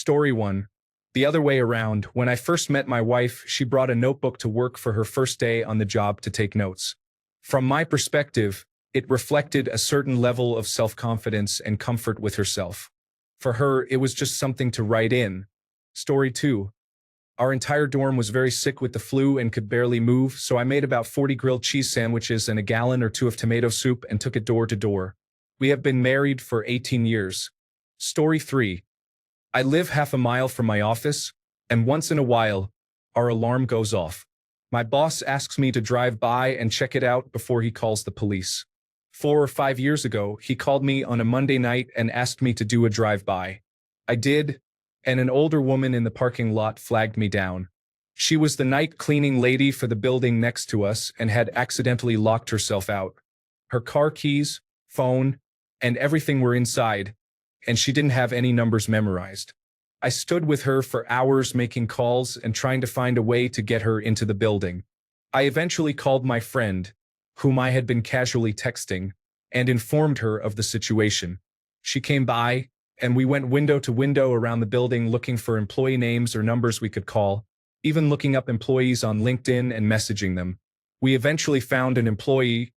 Story 1. The other way around, when I first met my wife, she brought a notebook to work for her first day on the job to take notes. From my perspective, it reflected a certain level of self-confidence and comfort with herself. For her, it was just something to write in. Story 2. Our entire dorm was very sick with the flu and could barely move, so I made about 40 grilled cheese sandwiches and a gallon or two of tomato soup and took it door to door. We have been married for 18 years. Story 3. I live half a mile from my office, and once in a while, our alarm goes off. My boss asks me to drive by and check it out before he calls the police. 4 or 5 years ago, he called me on a Monday night and asked me to do a drive-by. I did, and an older woman in the parking lot flagged me down. She was the night cleaning lady for the building next to us and had accidentally locked herself out. Her car keys, phone, and everything were inside, and she didn't have any numbers memorized. I stood with her for hours making calls and trying to find a way to get her into the building. I eventually called my friend, whom I had been casually texting, and informed her of the situation. She came by, and we went window to window around the building looking for employee names or numbers we could call, even looking up employees on LinkedIn and messaging them. We eventually found an employee,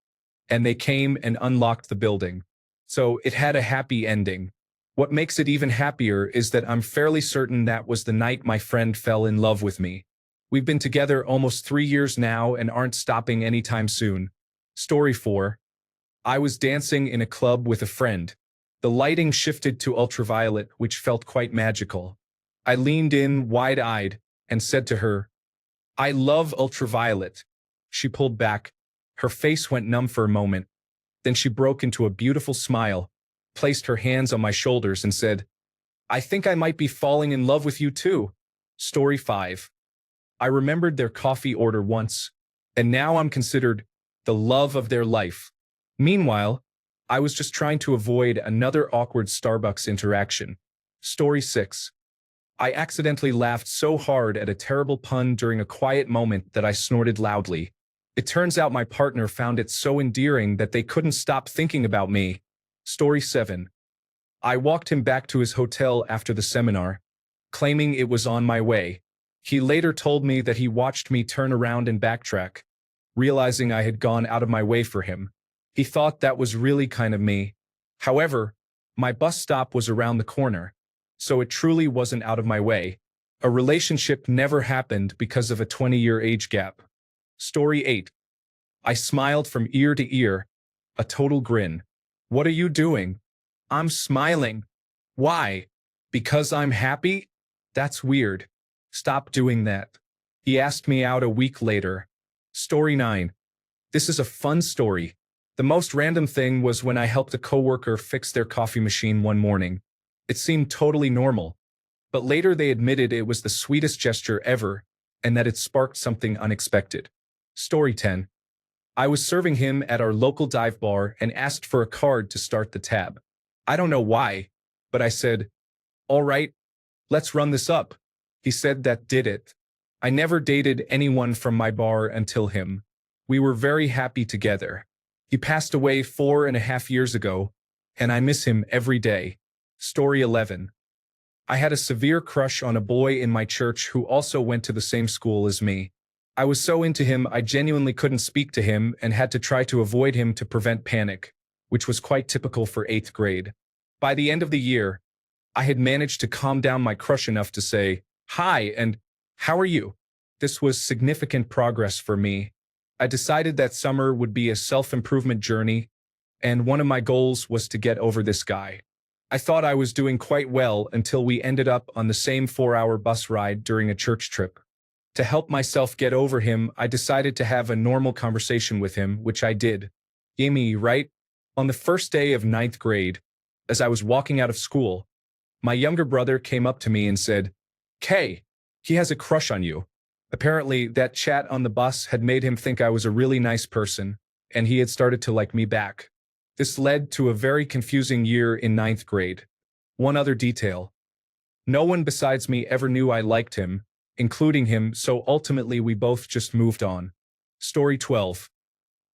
and they came and unlocked the building. So it had a happy ending. What makes it even happier is that I'm fairly certain that was the night my friend fell in love with me. We've been together almost 3 years now and aren't stopping anytime soon. Story 4. I was dancing in a club with a friend. The lighting shifted to ultraviolet, which felt quite magical. I leaned in, wide-eyed, and said to her, "I love ultraviolet." She pulled back. Her face went numb for a moment. Then she broke into a beautiful smile, placed her hands on my shoulders and said, "I think I might be falling in love with you too." Story 5. I remembered their coffee order once, and now I'm considered the love of their life. Meanwhile, I was just trying to avoid another awkward Starbucks interaction. Story 6. I accidentally laughed so hard at a terrible pun during a quiet moment that I snorted loudly. It turns out my partner found it so endearing that they couldn't stop thinking about me. Story 7. I walked him back to his hotel after the seminar, claiming it was on my way. He later told me that he watched me turn around and backtrack, realizing I had gone out of my way for him. He thought that was really kind of me. However, my bus stop was around the corner, so it truly wasn't out of my way. A relationship never happened because of a 20-year age gap. Story 8. I smiled from ear to ear, a total grin. "What are you doing?" "I'm smiling." "Why? Because I'm happy?" "That's weird. Stop doing that." He asked me out a week later. Story 9. This is a fun story. The most random thing was when I helped a coworker fix their coffee machine one morning. It seemed totally normal, but later they admitted it was the sweetest gesture ever and that it sparked something unexpected. Story 10. I was serving him at our local dive bar and asked for a card to start the tab. I don't know why, but I said, "All right, let's run this up." He said that did it. I never dated anyone from my bar until him. We were very happy together. He passed away 4.5 years ago, and I miss him every day. Story 11. I had a severe crush on a boy in my church who also went to the same school as me. I was so into him I genuinely couldn't speak to him and had to try to avoid him to prevent panic, which was quite typical for 8th grade. By the end of the year, I had managed to calm down my crush enough to say, "Hi, and how are you?" This was significant progress for me. I decided that summer would be a self-improvement journey, and one of my goals was to get over this guy. I thought I was doing quite well until we ended up on the same 4-hour bus ride during a church trip. To help myself get over him, I decided to have a normal conversation with him, which I did. Amy, right? On the first day of 9th grade, as I was walking out of school, my younger brother came up to me and said, "Kay, he has a crush on you." Apparently, that chat on the bus had made him think I was a really nice person, and he had started to like me back. This led to a very confusing year in 9th grade. One other detail. No one besides me ever knew I liked him, including him, so ultimately we both just moved on. Story 12.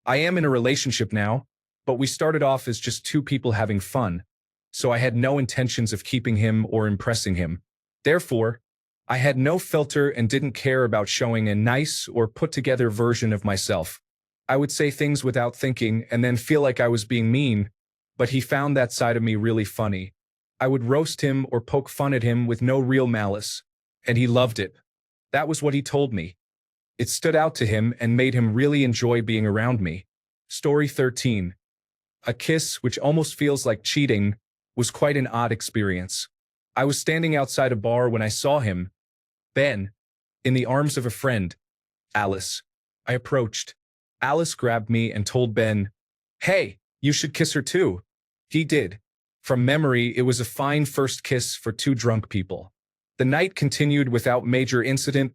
I am in a relationship now, but we started off as just two people having fun, so I had no intentions of keeping him or impressing him. Therefore, I had no filter and didn't care about showing a nice or put-together version of myself. I would say things without thinking and then feel like I was being mean, but he found that side of me really funny. I would roast him or poke fun at him with no real malice, and he loved it. That was what he told me. It stood out to him and made him really enjoy being around me. Story 13. A kiss, which almost feels like cheating, was quite an odd experience. I was standing outside a bar when I saw him, Ben, in the arms of a friend, Alice. I approached. Alice grabbed me and told Ben, "Hey, you should kiss her too." He did. From memory, it was a fine first kiss for two drunk people. The night continued without major incident,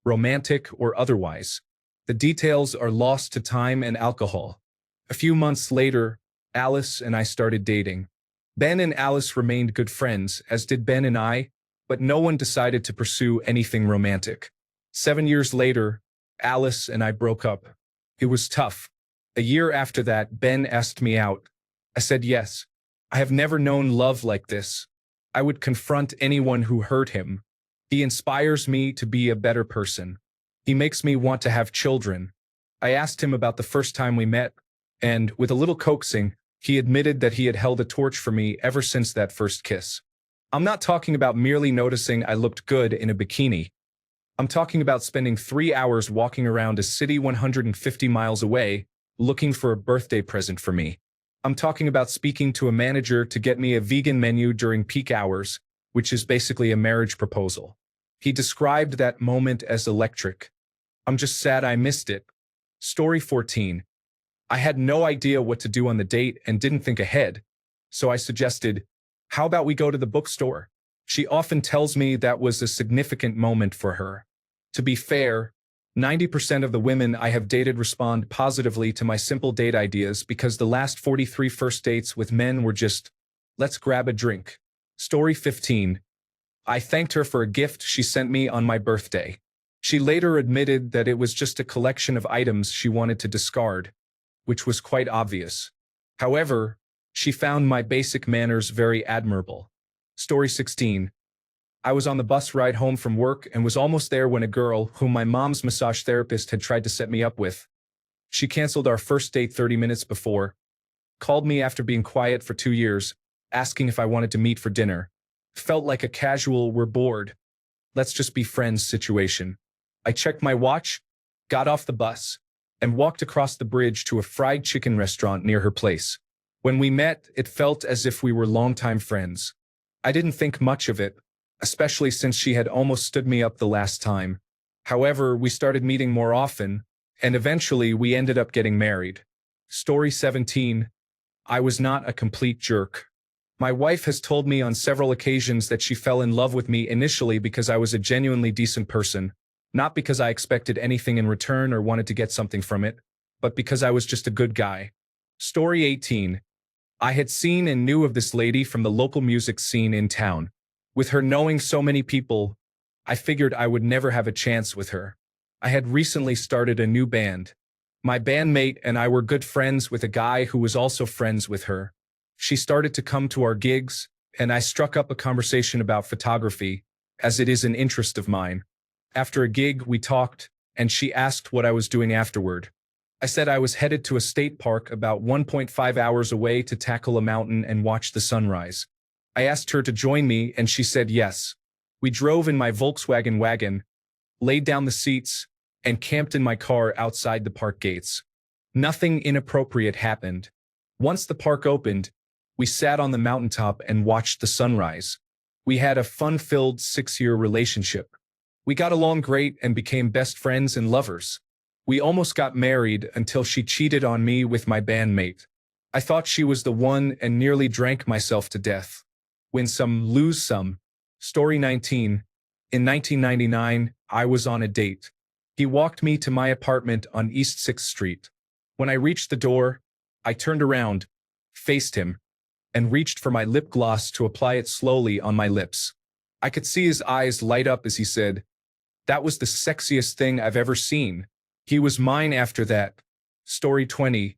romantic or otherwise. The details are lost to time and alcohol. A few months later, Alice and I started dating. Ben and Alice remained good friends, as did Ben and I, but no one decided to pursue anything romantic. 7 years later, Alice and I broke up. It was tough. A year after that, Ben asked me out. I said yes. I have never known love like this. I would confront anyone who hurt him. He inspires me to be a better person. He makes me want to have children. I asked him about the first time we met, and, with a little coaxing, he admitted that he had held a torch for me ever since that first kiss. I'm not talking about merely noticing I looked good in a bikini. I'm talking about spending 3 hours walking around a city 150 miles away, looking for a birthday present for me. I'm talking about speaking to a manager to get me a vegan menu during peak hours, which is basically a marriage proposal. He described that moment as electric. I'm just sad I missed it. Story 14. I had no idea what to do on the date and didn't think ahead, so I suggested, "How about we go to the bookstore?" She often tells me that was a significant moment for her. To be fair, 90% of the women I have dated respond positively to my simple date ideas because the last 43 first dates with men were just, "Let's grab a drink." Story 15. I thanked her for a gift she sent me on my birthday. She later admitted that it was just a collection of items she wanted to discard, which was quite obvious. However, she found my basic manners very admirable. Story 16. I was on the bus ride home from work and was almost there when a girl, whom my mom's massage therapist had tried to set me up with. She canceled our first date 30 minutes before, called me after being quiet for 2 years, asking if I wanted to meet for dinner. Felt like a casual, "we're bored, let's just be friends" situation. I checked my watch, got off the bus, and walked across the bridge to a fried chicken restaurant near her place. When we met, it felt as if we were longtime friends. I didn't think much of it, especially since she had almost stood me up the last time. However, we started meeting more often, and eventually we ended up getting married. Story 17. I was not a complete jerk. My wife has told me on several occasions that she fell in love with me initially because I was a genuinely decent person, not because I expected anything in return or wanted to get something from it, but because I was just a good guy. Story 18. I had seen and knew of this lady from the local music scene in town. With her knowing so many people, I figured I would never have a chance with her. I had recently started a new band. My bandmate and I were good friends with a guy who was also friends with her. She started to come to our gigs, and I struck up a conversation about photography, as it is an interest of mine. After a gig, we talked, and she asked what I was doing afterward. I said I was headed to a state park about 1.5 hours away to tackle a mountain and watch the sunrise. I asked her to join me, and she said yes. We drove in my Volkswagen wagon, laid down the seats, and camped in my car outside the park gates. Nothing inappropriate happened. Once the park opened, we sat on the mountaintop and watched the sunrise. We had a fun-filled 6-year relationship. We got along great and became best friends and lovers. We almost got married until she cheated on me with my bandmate. I thought she was the one and nearly drank myself to death. Win some, lose some. Story 19. In 1999, I was on a date. He walked me to my apartment on East 6th Street. When I reached the door, I turned around, faced him, and reached for my lip gloss to apply it slowly on my lips. I could see his eyes light up as he said, "That was the sexiest thing I've ever seen." He was mine after that. Story 20.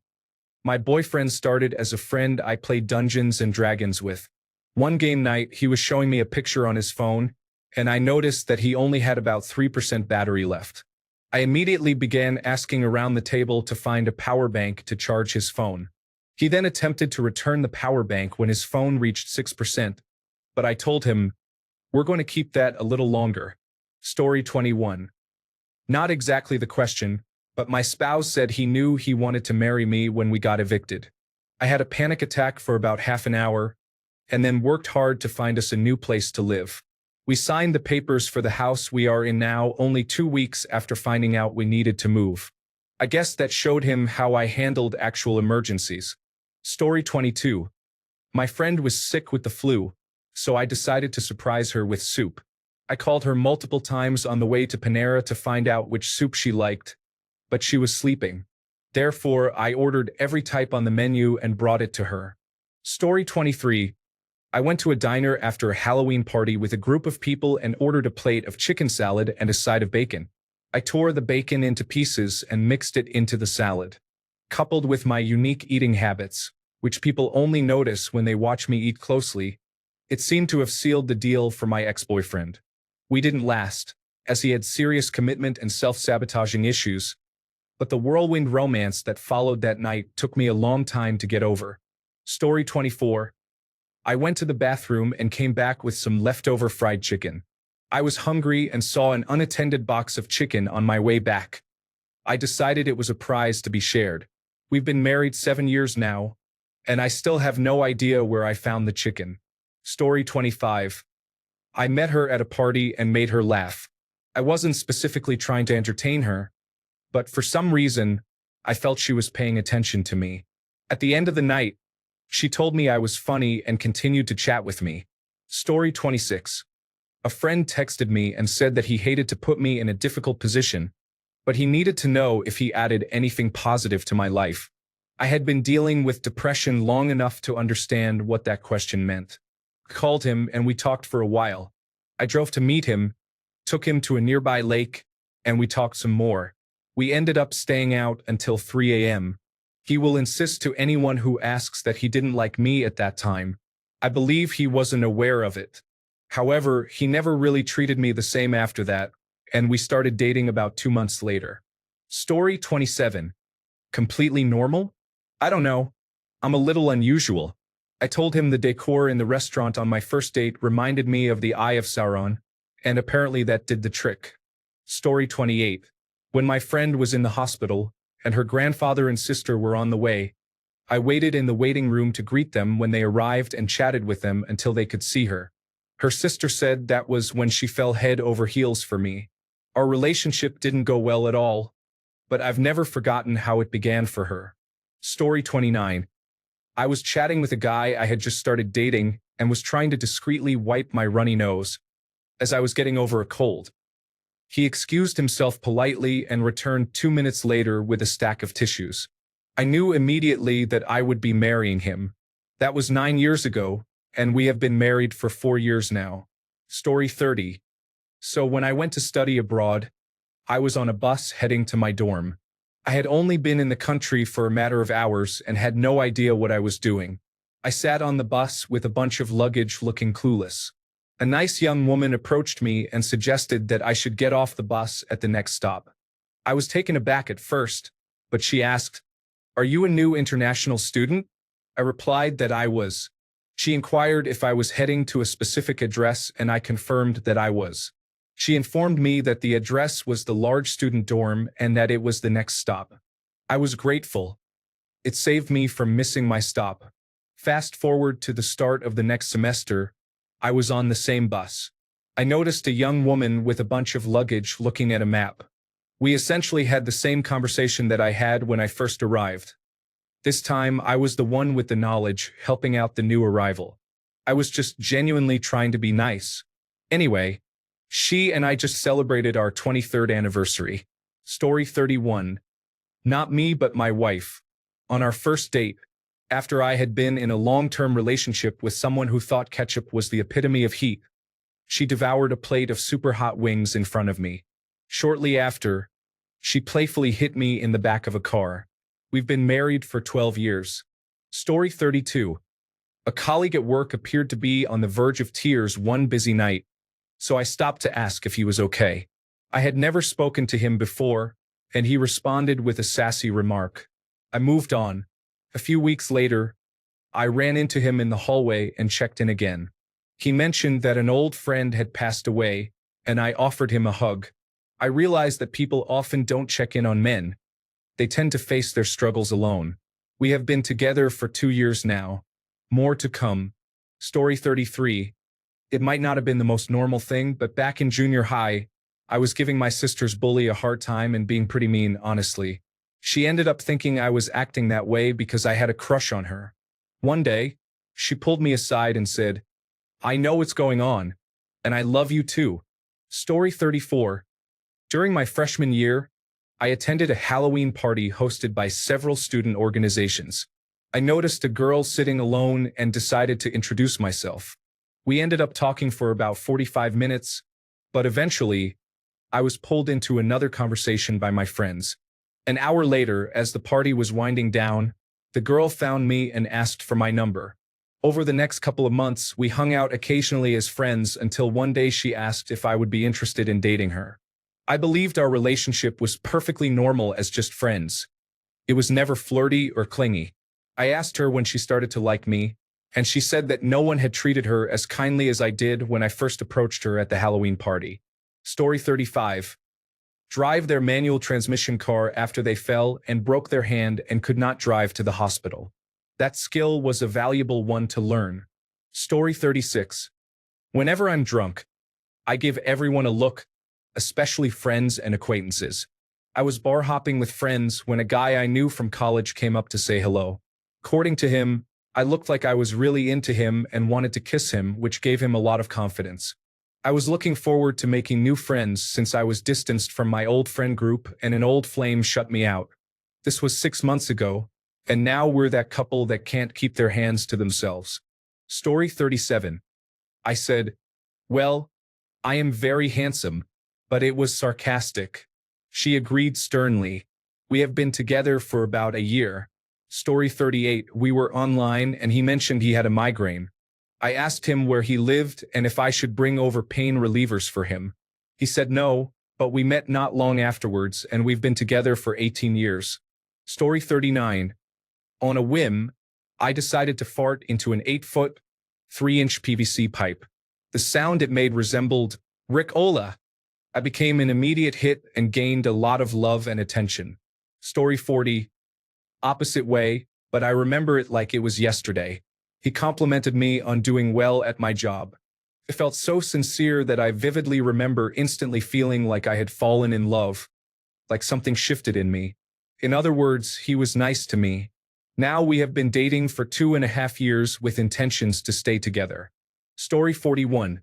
My boyfriend started as a friend I played Dungeons and Dragons with. One game night, he was showing me a picture on his phone, and I noticed that he only had about 3% battery left. I immediately began asking around the table to find a power bank to charge his phone. He then attempted to return the power bank when his phone reached 6%, but I told him, "We're going to keep that a little longer." Story 21. Not exactly the question, but my spouse said he knew he wanted to marry me when we got evicted. I had a panic attack for about half an hour, and then worked hard to find us a new place to live. We signed the papers for the house we are in now only 2 weeks after finding out we needed to move. I guess that showed him how I handled actual emergencies. Story 22. My friend was sick with the flu, so I decided to surprise her with soup. I called her multiple times on the way to Panera to find out which soup she liked, but she was sleeping. Therefore, I ordered every type on the menu and brought it to her. Story 23. I went to a diner after a Halloween party with a group of people and ordered a plate of chicken salad and a side of bacon. I tore the bacon into pieces and mixed it into the salad. Coupled with my unique eating habits, which people only notice when they watch me eat closely, it seemed to have sealed the deal for my ex-boyfriend. We didn't last, as he had serious commitment and self-sabotaging issues, but the whirlwind romance that followed that night took me a long time to get over. Story 24. I went to the bathroom and came back with some leftover fried chicken. I was hungry and saw an unattended box of chicken on my way back. I decided it was a prize to be shared. We've been married 7 years now, and I still have no idea where I found the chicken. Story 25. I met her at a party and made her laugh. I wasn't specifically trying to entertain her, but for some reason, I felt she was paying attention to me. At the end of the night, she told me I was funny and continued to chat with me. Story 26. A friend texted me and said that he hated to put me in a difficult position, but he needed to know if he added anything positive to my life. I had been dealing with depression long enough to understand what that question meant. I called him and we talked for a while. I drove to meet him, took him to a nearby lake, and we talked some more. We ended up staying out until 3 a.m. He will insist to anyone who asks that he didn't like me at that time. I believe he wasn't aware of it. However, he never really treated me the same after that, and we started dating about 2 months later. Story 27. Completely normal? I don't know. I'm a little unusual. I told him the decor in the restaurant on my first date reminded me of the Eye of Sauron, and apparently that did the trick. Story 28. When my friend was in the hospital, and her grandfather and sister were on the way, I waited in the waiting room to greet them when they arrived and chatted with them until they could see her. Her sister said that was when she fell head over heels for me. Our relationship didn't go well at all, but I've never forgotten how it began for her. Story 29. I was chatting with a guy I had just started dating and was trying to discreetly wipe my runny nose as I was getting over a cold. He excused himself politely and returned 2 minutes later with a stack of tissues. I knew immediately that I would be marrying him. That was 9 years ago, and we have been married for 4 years now. Story 30. So when I went to study abroad, I was on a bus heading to my dorm. I had only been in the country for a matter of hours and had no idea what I was doing. I sat on the bus with a bunch of luggage looking clueless. A nice young woman approached me and suggested that I should get off the bus at the next stop. I was taken aback at first, but she asked, "Are you a new international student?" I replied that I was. She inquired if I was heading to a specific address and I confirmed that I was. She informed me that the address was the large student dorm and that it was the next stop. I was grateful. It saved me from missing my stop. Fast forward to the start of the next semester, I was on the same bus. I noticed a young woman with a bunch of luggage looking at a map. We essentially had the same conversation that I had when I first arrived. This time, I was the one with the knowledge, helping out the new arrival. I was just genuinely trying to be nice. Anyway, she and I just celebrated our 23rd anniversary. Story 31. Not me, but my wife. On our first date, after I had been in a long-term relationship with someone who thought ketchup was the epitome of heat, she devoured a plate of super hot wings in front of me. Shortly after, she playfully hit me in the back of a car. We've been married for 12 years. Story 32. A colleague at work appeared to be on the verge of tears one busy night. so I stopped to ask if he was okay. I had never spoken to him before, and he responded with a sassy remark. I moved on. A few weeks later, I ran into him in the hallway and checked in again. He mentioned that an old friend had passed away, and I offered him a hug. I realized that people often don't check in on men. They tend to face their struggles alone. We have been together for 2 years now. More to come. Story 33. It might not have been the most normal thing, but back in junior high, I was giving my sister's bully a hard time and being pretty mean, honestly. She ended up thinking I was acting that way because I had a crush on her. One day, she pulled me aside and said, "I know what's going on, and I love you too." Story 34. During my freshman year, I attended a Halloween party hosted by several student organizations. I noticed a girl sitting alone and decided to introduce myself. We ended up talking for about 45 minutes, but eventually, I was pulled into another conversation by my friends. An hour later, as the party was winding down, the girl found me and asked for my number. Over the next couple of months, we hung out occasionally as friends until one day she asked if I would be interested in dating her. I believed our relationship was perfectly normal as just friends. It was never flirty or clingy. I asked her when she started to like me, and she said that no one had treated her as kindly as I did when I first approached her at the Halloween party. Story 35. Drive their manual transmission car after they fell and broke their hand and could not drive to the hospital. That skill was a valuable one to learn. Story 36. Whenever I'm drunk, I give everyone a look, especially friends and acquaintances. I was bar hopping with friends when a guy I knew from college came up to say hello. According to him, I looked like I was really into him and wanted to kiss him, which gave him a lot of confidence. I was looking forward to making new friends since I was distanced from my old friend group and an old flame shut me out. This was 6 months ago, and now we're that couple that can't keep their hands to themselves. Story 37. I said, "Well, I am very handsome," but it was sarcastic. She agreed sternly. We have been together for about a year. Story 38. We were online and he mentioned he had a migraine. I asked him where he lived and if I should bring over pain relievers for him. He said no, but we met not long afterwards and we've been together for 18 years. Story 39. On a whim, I decided to fart into an 8-foot, 3-inch PVC pipe. The sound it made resembled Rick Ola. I became an immediate hit and gained a lot of love and attention. Story 40. Opposite way, but I remember it like it was yesterday. He complimented me on doing well at my job. It felt so sincere that I vividly remember instantly feeling like I had fallen in love, like something shifted in me. In other words, he was nice to me. Now we have been dating for 2.5 years with intentions to stay together. Story 41.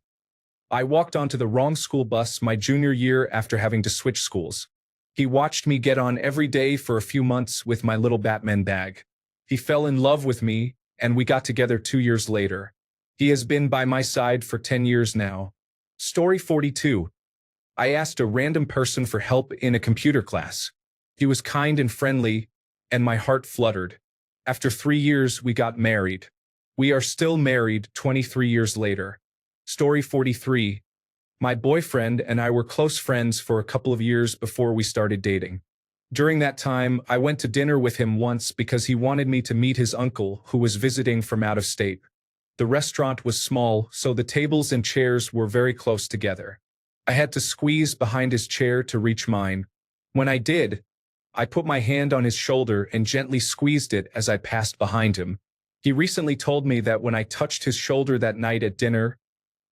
I walked onto the wrong school bus my junior year after having to switch schools. He watched me get on every day for a few months with my little Batman bag. He fell in love with me, and we got together 2 years later. He has been by my side for 10 years now. Story 42. I asked a random person for help in a computer class. He was kind and friendly, and my heart fluttered. After 3 years, we got married. We are still married 23 years later. Story 43. My boyfriend and I were close friends for a couple of years before we started dating. During that time, I went to dinner with him once because he wanted me to meet his uncle who was visiting from out of state. The restaurant was small, so the tables and chairs were very close together. I had to squeeze behind his chair to reach mine. When I did, I put my hand on his shoulder and gently squeezed it as I passed behind him. He recently told me that when I touched his shoulder that night at dinner,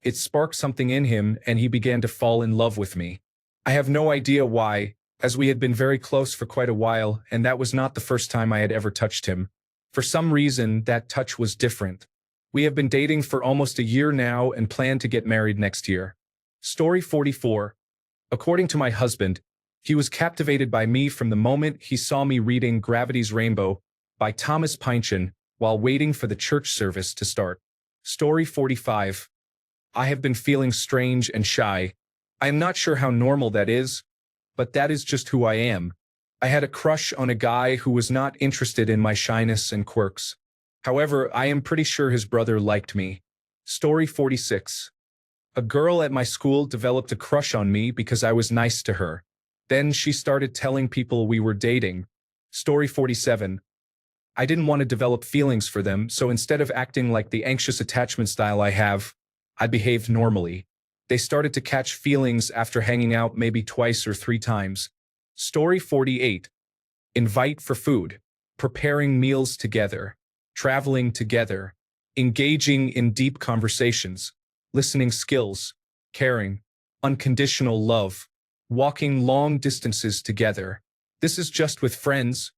it sparked something in him and he began to fall in love with me. I have no idea why, as we had been very close for quite a while, and that was not the first time I had ever touched him. For some reason, that touch was different. We have been dating for almost a year now and plan to get married next year. Story 44. According to my husband, he was captivated by me from the moment he saw me reading Gravity's Rainbow by Thomas Pynchon while waiting for the church service to start. Story 45. I have been feeling strange and shy. I am not sure how normal that is, but that is just who I am. I had a crush on a guy who was not interested in my shyness and quirks. However, I am pretty sure his brother liked me. Story 46. A girl at my school developed a crush on me because I was nice to her. Then she started telling people we were dating. Story 47. I didn't want to develop feelings for them, so instead of acting like the anxious attachment style I have, I behaved normally. They started to catch feelings after hanging out maybe twice or 3 times. Story 48. Invite for food. Preparing meals together. Traveling together. Engaging in deep conversations. Listening skills. Caring. Unconditional love. Walking long distances together. This is just with friends.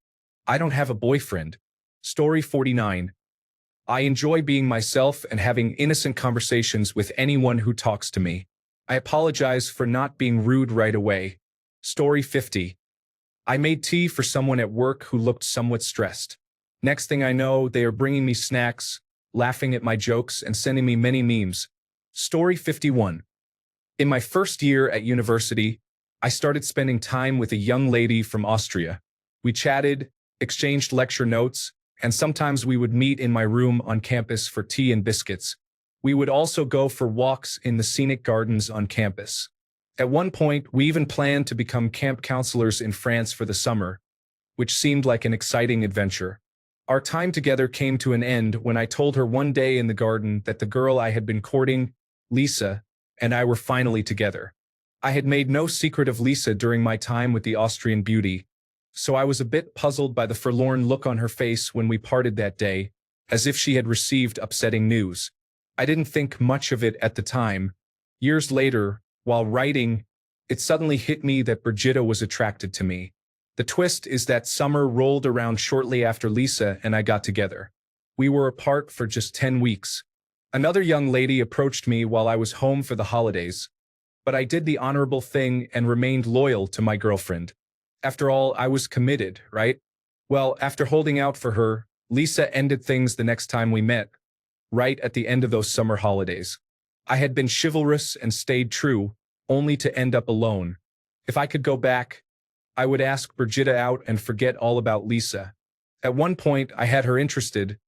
I don't have a boyfriend. Story 49. I enjoy being myself and having innocent conversations with anyone who talks to me. I apologize for not being rude right away. Story 50. I made tea for someone at work who looked somewhat stressed. Next thing I know, they are bringing me snacks, laughing at my jokes, and sending me many memes. Story 51. In my first year at university, I started spending time with a young lady from Austria. We chatted, exchanged lecture notes, and sometimes we would meet in my room on campus for tea and biscuits. We would also go for walks in the scenic gardens on campus. At one point, we even planned to become camp counselors in France for the summer, which seemed like an exciting adventure. Our time together came to an end when I told her one day in the garden that the girl I had been courting, Lisa, and I were finally together. I had made no secret of Lisa during my time with the Austrian beauty, so I was a bit puzzled by the forlorn look on her face when we parted that day, as if she had received upsetting news. I didn't think much of it at the time. Years later, while writing, it suddenly hit me that Brigitta was attracted to me. The twist is that summer rolled around shortly after Lisa and I got together. We were apart for just 10 weeks. Another young lady approached me while I was home for the holidays, but I did the honorable thing and remained loyal to my girlfriend. After all, I was committed, right? Well, after holding out for her, Lisa ended things the next time we met, right at the end of those summer holidays. I had been chivalrous and stayed true, only to end up alone. If I could go back, I would ask Brigitta out and forget all about Lisa. At one point, I had her interested,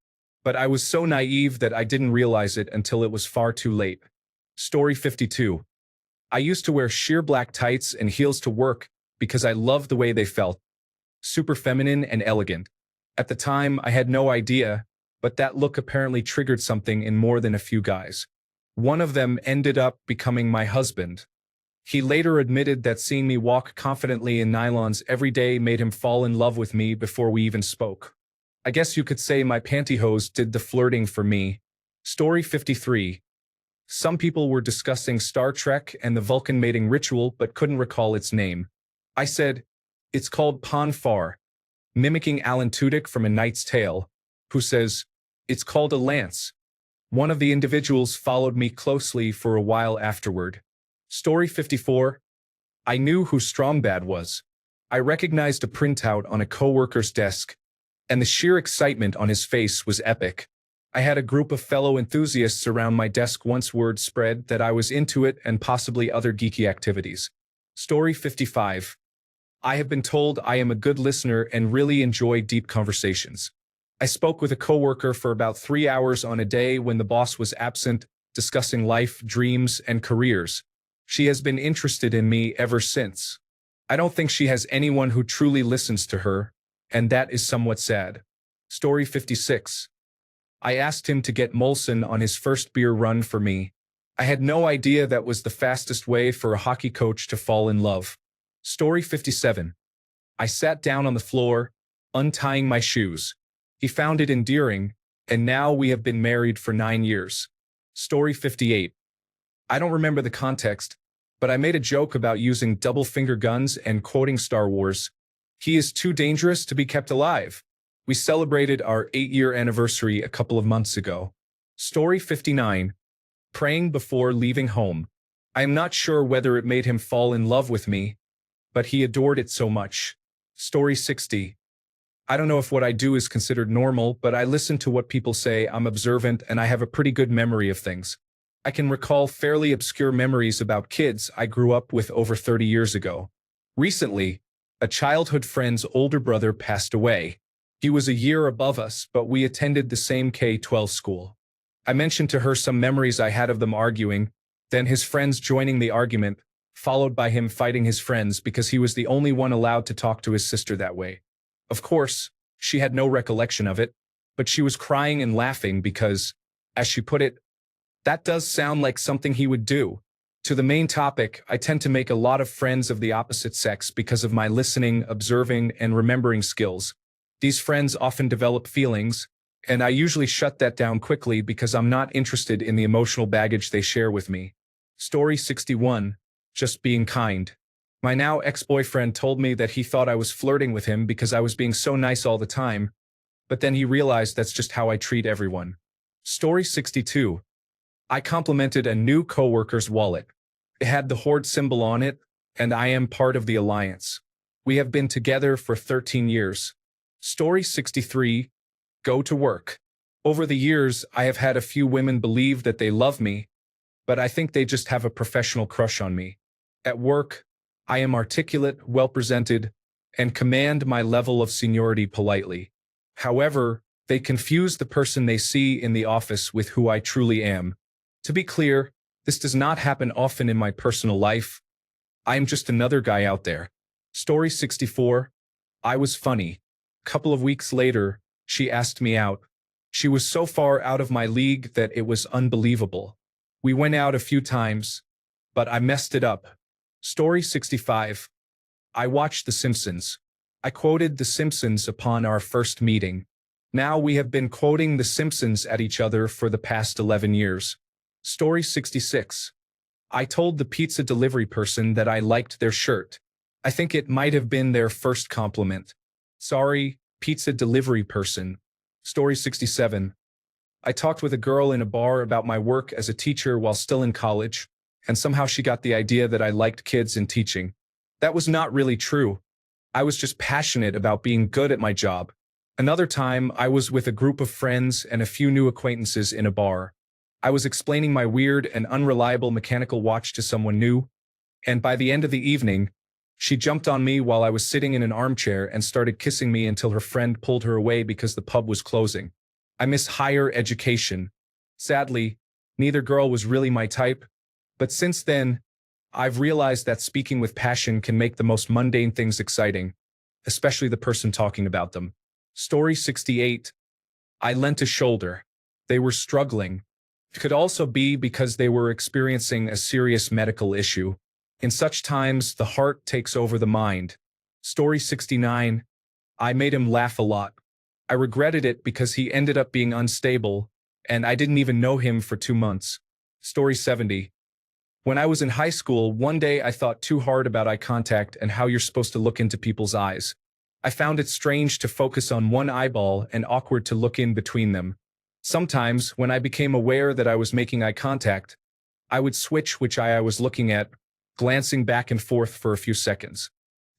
but I was so naive that I didn't realize it until it was far too late. Story 52. I used to wear sheer black tights and heels to work because I loved the way they felt. Super feminine and elegant. At the time, I had no idea, but that look apparently triggered something in more than a few guys. One of them ended up becoming my husband. He later admitted that seeing me walk confidently in nylons every day made him fall in love with me before we even spoke. I guess you could say my pantyhose did the flirting for me. Story 53. Some people were discussing Star Trek and the Vulcan mating ritual but couldn't recall its name. I said, it's called Pon farr, mimicking Alan Tudyk from A Knight's Tale, who says, it's called a lance. One of the individuals followed me closely for a while afterward. Story 54. I knew who Strongbad was. I recognized a printout on a coworker's desk, and the sheer excitement on his face was epic. I had a group of fellow enthusiasts around my desk once word spread that I was into it and possibly other geeky activities. Story 55. I have been told I am a good listener and really enjoy deep conversations. I spoke with a coworker for about 3 hours on a day when the boss was absent, discussing life, dreams, and careers. She has been interested in me ever since. I don't think she has anyone who truly listens to her, and that is somewhat sad. Story 56. I asked him to get Molson on his first beer run for me. I had no idea that was the fastest way for a hockey coach to fall in love. Story 57. I sat down on the floor, untying my shoes. He found it endearing, and now we have been married for 9 years. Story 58. I don't remember the context, but I made a joke about using double finger guns and quoting Star Wars. He is too dangerous to be kept alive. We celebrated our 8-year anniversary a couple of months ago. Story 59. Praying before leaving home. I am not sure whether it made him fall in love with me, but he adored it so much. Story 60. I don't know if what I do is considered normal, but I listen to what people say. I'm observant and I have a pretty good memory of things. I can recall fairly obscure memories about kids I grew up with over 30 years ago. Recently, a childhood friend's older brother passed away. He was a year above us, but we attended the same K-12 school. I mentioned to her some memories I had of them arguing, then his friends joining the argument, followed by him fighting his friends because he was the only one allowed to talk to his sister that way. Of course, she had no recollection of it, but she was crying and laughing because, as she put it, that does sound like something he would do. To the main topic, I tend to make a lot of friends of the opposite sex because of my listening, observing, and remembering skills. These friends often develop feelings, and I usually shut that down quickly because I'm not interested in the emotional baggage they share with me. Story 61. Just being kind. My now ex-boyfriend told me that he thought I was flirting with him because I was being so nice all the time, but then he realized that's just how I treat everyone. Story 62. I complimented a new coworker's wallet. It had the Horde symbol on it, and I am part of the alliance. We have been together for 13 years. Story 63. Go to work. Over the years, I have had a few women believe that they love me, but I think they just have a professional crush on me. At work, I am articulate, well-presented, and command my level of seniority politely. However, they confuse the person they see in the office with who I truly am. To be clear, this does not happen often in my personal life. I am just another guy out there. Story 64. I was funny. Couple of weeks later, she asked me out. She was so far out of my league that it was unbelievable. We went out a few times, but I messed it up. Story 65. I watched The Simpsons. I quoted The Simpsons upon our first meeting. Now we have been quoting The Simpsons at each other for the past 11 years. Story 66. I told the pizza delivery person that I liked their shirt. I think it might have been their first compliment. Sorry, pizza delivery person. Story 67. I talked with a girl in a bar about my work as a teacher while still in college, and somehow she got the idea that I liked kids and teaching. That was not really true. I was just passionate about being good at my job. Another time, I was with a group of friends and a few new acquaintances in a bar. I was explaining my weird and unreliable mechanical watch to someone new, and by the end of the evening, she jumped on me while I was sitting in an armchair and started kissing me until her friend pulled her away because the pub was closing. I miss higher education. Sadly, neither girl was really my type, but since then, I've realized that speaking with passion can make the most mundane things exciting, especially the person talking about them. Story 68. I lent a shoulder. They were struggling. It could also be because they were experiencing a serious medical issue. In such times, the heart takes over the mind. Story 69. I made him laugh a lot. I regretted it because he ended up being unstable, and I didn't even know him for 2 months. Story 70. When I was in high school, one day I thought too hard about eye contact and how you're supposed to look into people's eyes. I found it strange to focus on one eyeball and awkward to look in between them. Sometimes, when I became aware that I was making eye contact, I would switch which eye I was looking at, glancing back and forth for a few seconds.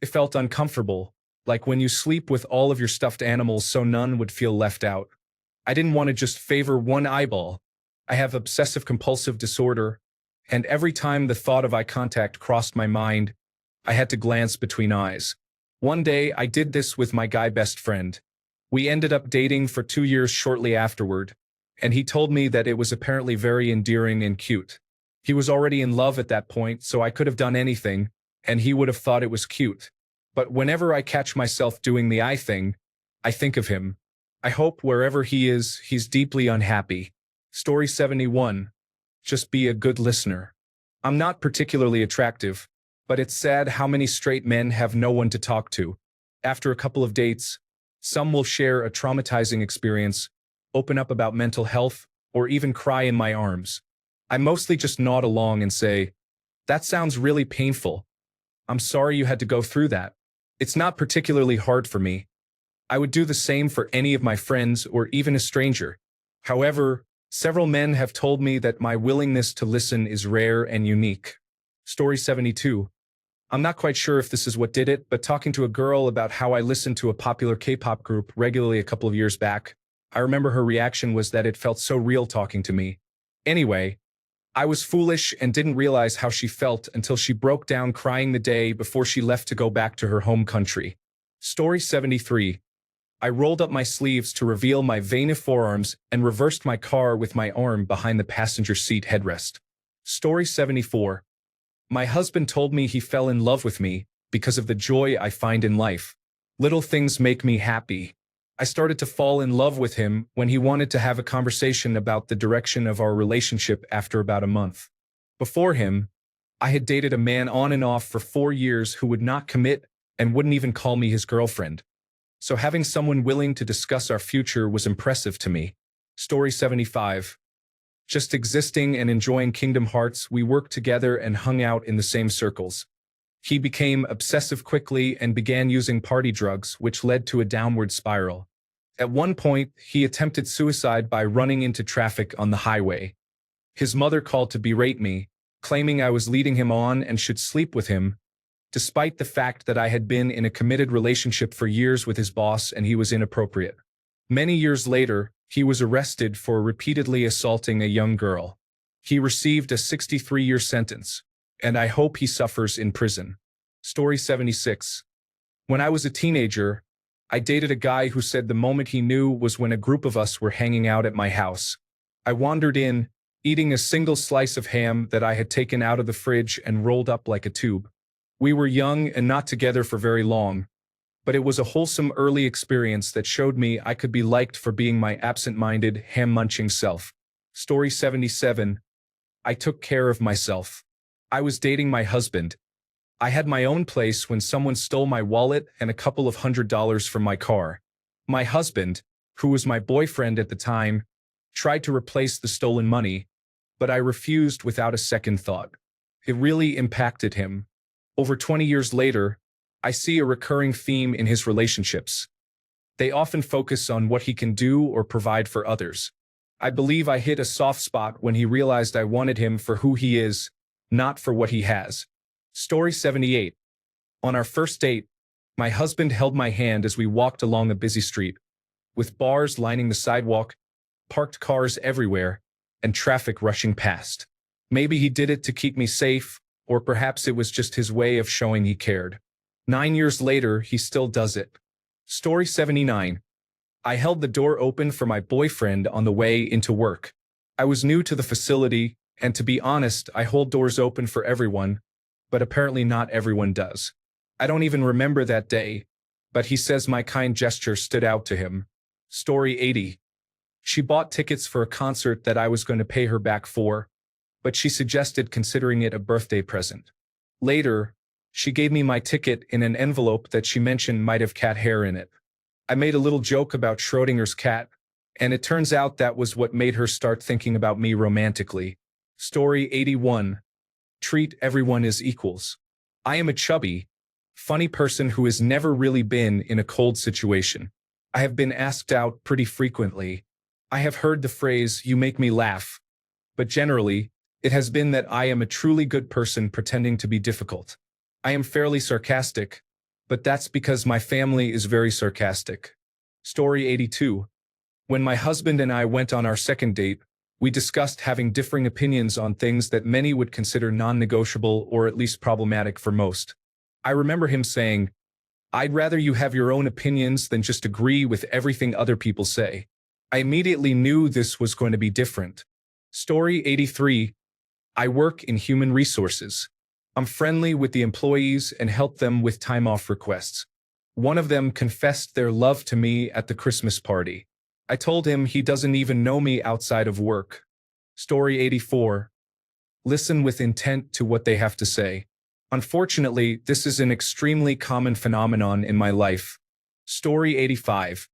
It felt uncomfortable, like when you sleep with all of your stuffed animals so none would feel left out. I didn't want to just favor one eyeball. I have obsessive-compulsive disorder, and every time the thought of eye contact crossed my mind, I had to glance between eyes. One day, I did this with my guy best friend. We ended up dating for 2 years shortly afterward, and he told me that it was apparently very endearing and cute. He was already in love at that point, so I could have done anything, and he would have thought it was cute. But whenever I catch myself doing the eye thing, I think of him. I hope wherever he is, he's deeply unhappy. Story 71. Just be a good listener. I'm not particularly attractive, but it's sad how many straight men have no one to talk to. After a couple of dates, some will share a traumatizing experience, open up about mental health, or even cry in my arms. I mostly just nod along and say, "That sounds really painful. I'm sorry you had to go through that." It's not particularly hard for me. I would do the same for any of my friends or even a stranger. However, several men have told me that my willingness to listen is rare and unique. Story 72. I'm not quite sure if this is what did it, but talking to a girl about how I listened to a popular K-pop group regularly a couple of years back, I remember her reaction was that it felt so real talking to me. Anyway, I was foolish and didn't realize how she felt until she broke down crying the day before she left to go back to her home country. Story 73. I rolled up my sleeves to reveal my veiny forearms and reversed my car with my arm behind the passenger seat headrest. Story 74. My husband told me he fell in love with me because of the joy I find in life. Little things make me happy. I started to fall in love with him when he wanted to have a conversation about the direction of our relationship after about a month. Before him, I had dated a man on and off for 4 years who would not commit and wouldn't even call me his girlfriend. So having someone willing to discuss our future was impressive to me. Story 75. Just existing and enjoying Kingdom Hearts, we worked together and hung out in the same circles. He became obsessive quickly and began using party drugs, which led to a downward spiral. At one point, he attempted suicide by running into traffic on the highway. His mother called to berate me, claiming I was leading him on and should sleep with him, despite the fact that I had been in a committed relationship for years with his boss and he was inappropriate. Many years later, he was arrested for repeatedly assaulting a young girl. He received a 63-year sentence, and I hope he suffers in prison. Story 76. When I was a teenager, I dated a guy who said the moment he knew was when a group of us were hanging out at my house. I wandered in, eating a single slice of ham that I had taken out of the fridge and rolled up like a tube. We were young and not together for very long, but it was a wholesome early experience that showed me I could be liked for being my absent-minded, ham-munching self. Story 77. I took care of myself. I was dating my husband. I had my own place when someone stole my wallet and a couple of $100s from my car. My husband, who was my boyfriend at the time, tried to replace the stolen money, but I refused without a second thought. It really impacted him. Over 20 years later, I see a recurring theme in his relationships. They often focus on what he can do or provide for others. I believe I hit a soft spot when he realized I wanted him for who he is, not for what he has. Story 78. On our first date, my husband held my hand as we walked along a busy street, with bars lining the sidewalk, parked cars everywhere, and traffic rushing past. Maybe he did it to keep me safe, or perhaps it was just his way of showing he cared. 9 years later, he still does it. Story 79. I held the door open for my boyfriend on the way into work. I was new to the facility, and to be honest, I hold doors open for everyone, but apparently not everyone does. I don't even remember that day, but he says my kind gesture stood out to him. Story 80. She bought tickets for a concert that I was going to pay her back for, but she suggested considering it a birthday present. Later, she gave me my ticket in an envelope that she mentioned might have cat hair in it. I made a little joke about Schrodinger's cat, and it turns out that was what made her start thinking about me romantically. Story 81. Treat everyone as equals. I am a chubby, funny person who has never really been in a cold situation. I have been asked out pretty frequently. I have heard the phrase, "you make me laugh," but generally, it has been that I am a truly good person pretending to be difficult. I am fairly sarcastic, but that's because my family is very sarcastic. Story 82. When my husband and I went on our second date, we discussed having differing opinions on things that many would consider non-negotiable or at least problematic for most. I remember him saying, "I'd rather you have your own opinions than just agree with everything other people say." I immediately knew this was going to be different. Story 83. I work in human resources. I'm friendly with the employees and help them with time off requests. One of them confessed their love to me at the Christmas party. I told him he doesn't even know me outside of work. Story 84. Listen with intent to what they have to say. Unfortunately, this is an extremely common phenomenon in my life. Story 85.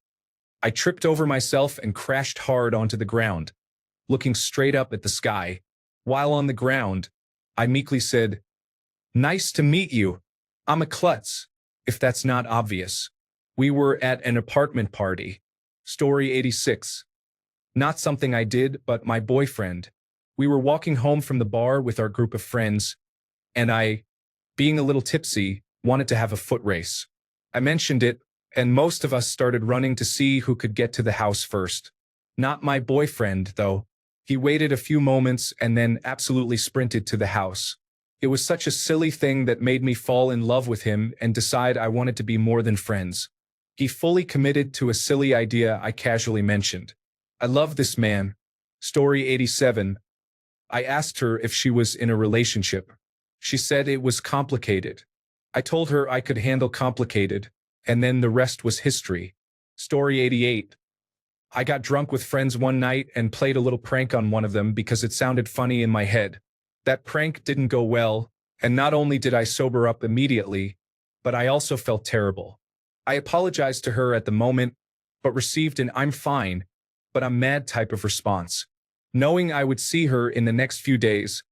I tripped over myself and crashed hard onto the ground, looking straight up at the sky. While on the ground, I meekly said, "Nice to meet you. I'm a klutz," if that's not obvious. We were at an apartment party. Story 86. Not something I did, but my boyfriend. We were walking home from the bar with our group of friends, and I, being a little tipsy, wanted to have a foot race. I mentioned it, and most of us started running to see who could get to the house first. Not my boyfriend, though. He waited a few moments and then absolutely sprinted to the house. It was such a silly thing that made me fall in love with him and decide I wanted to be more than friends. He fully committed to a silly idea I casually mentioned. I love this man. Story 87. I asked her if she was in a relationship. She said it was complicated. I told her I could handle complicated, and then the rest was history. Story 88. I got drunk with friends one night and played a little prank on one of them because it sounded funny in my head. That prank didn't go well, and not only did I sober up immediately, but I also felt terrible. I apologized to her at the moment, but received an "I'm fine, but I'm mad" type of response. Knowing I would see her in the next few days,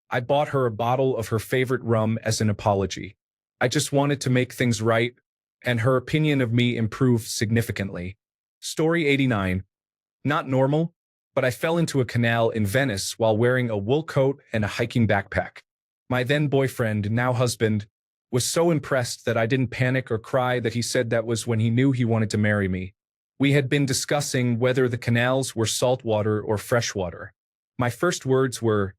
I bought her a bottle of her favorite rum as an apology. I just wanted to make things right, and her opinion of me improved significantly. Story 89. Not normal, but I fell into a canal in Venice while wearing a wool coat and a hiking backpack. My then boyfriend, now husband, was so impressed that I didn't panic or cry that he said that was when he knew he wanted to marry me. We had been discussing whether the canals were saltwater or freshwater. My first words were,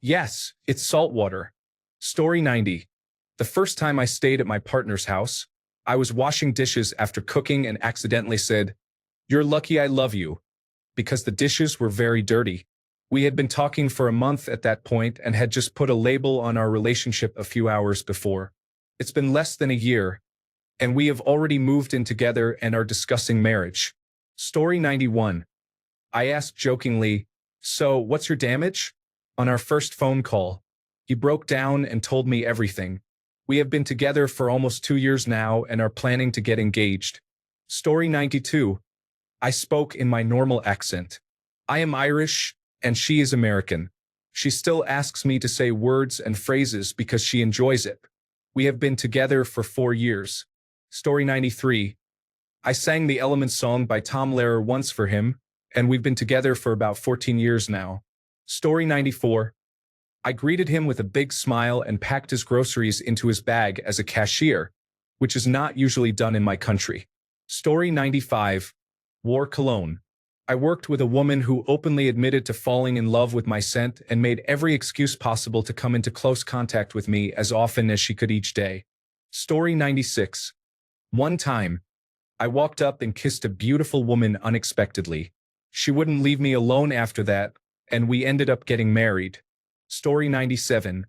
"Yes, it's saltwater." Story 90. The first time I stayed at my partner's house, I was washing dishes after cooking and accidentally said, "You're lucky I love you," because the dishes were very dirty. We had been talking for a month at that point and had just put a label on our relationship a few hours before. It's been less than a year, and we have already moved in together and are discussing marriage. Story 91. I asked jokingly, "So, what's your damage?" On our first phone call. He broke down and told me everything. We have been together for almost 2 years now and are planning to get engaged. Story 92. I spoke in my normal accent. I am Irish, and she is American. She still asks me to say words and phrases because she enjoys it. We have been together for 4 years. Story 93. I sang the Elements song by Tom Lehrer once for him, and we've been together for about 14 years now. Story 94. I greeted him with a big smile and packed his groceries into his bag as a cashier, which is not usually done in my country. Story 95. Wore cologne. I worked with a woman who openly admitted to falling in love with my scent and made every excuse possible to come into close contact with me as often as she could each day. Story 96. One time, I walked up and kissed a beautiful woman unexpectedly. She wouldn't leave me alone after that, and we ended up getting married. Story 97.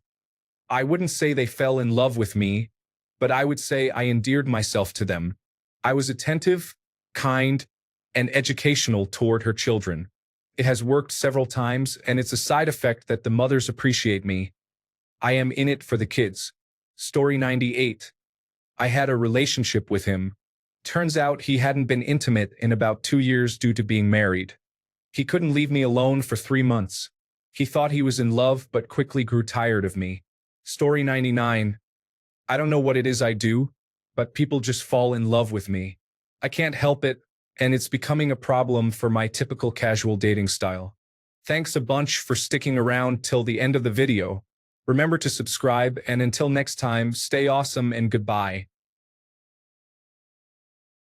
I wouldn't say they fell in love with me, but I would say I endeared myself to them. I was attentive, kind, and educational toward her children. It has worked several times, and it's a side effect that the mothers appreciate me. I am in it for the kids. Story 98. I had a relationship with him. Turns out he hadn't been intimate in about 2 years due to being married. He couldn't leave me alone for 3 months. He thought he was in love but quickly grew tired of me. Story 99. I don't know what it is I do, but people just fall in love with me. I can't help it, and it's becoming a problem for my typical casual dating style. Thanks a bunch for sticking around till the end of the video. Remember to subscribe, and until next time, stay awesome and goodbye.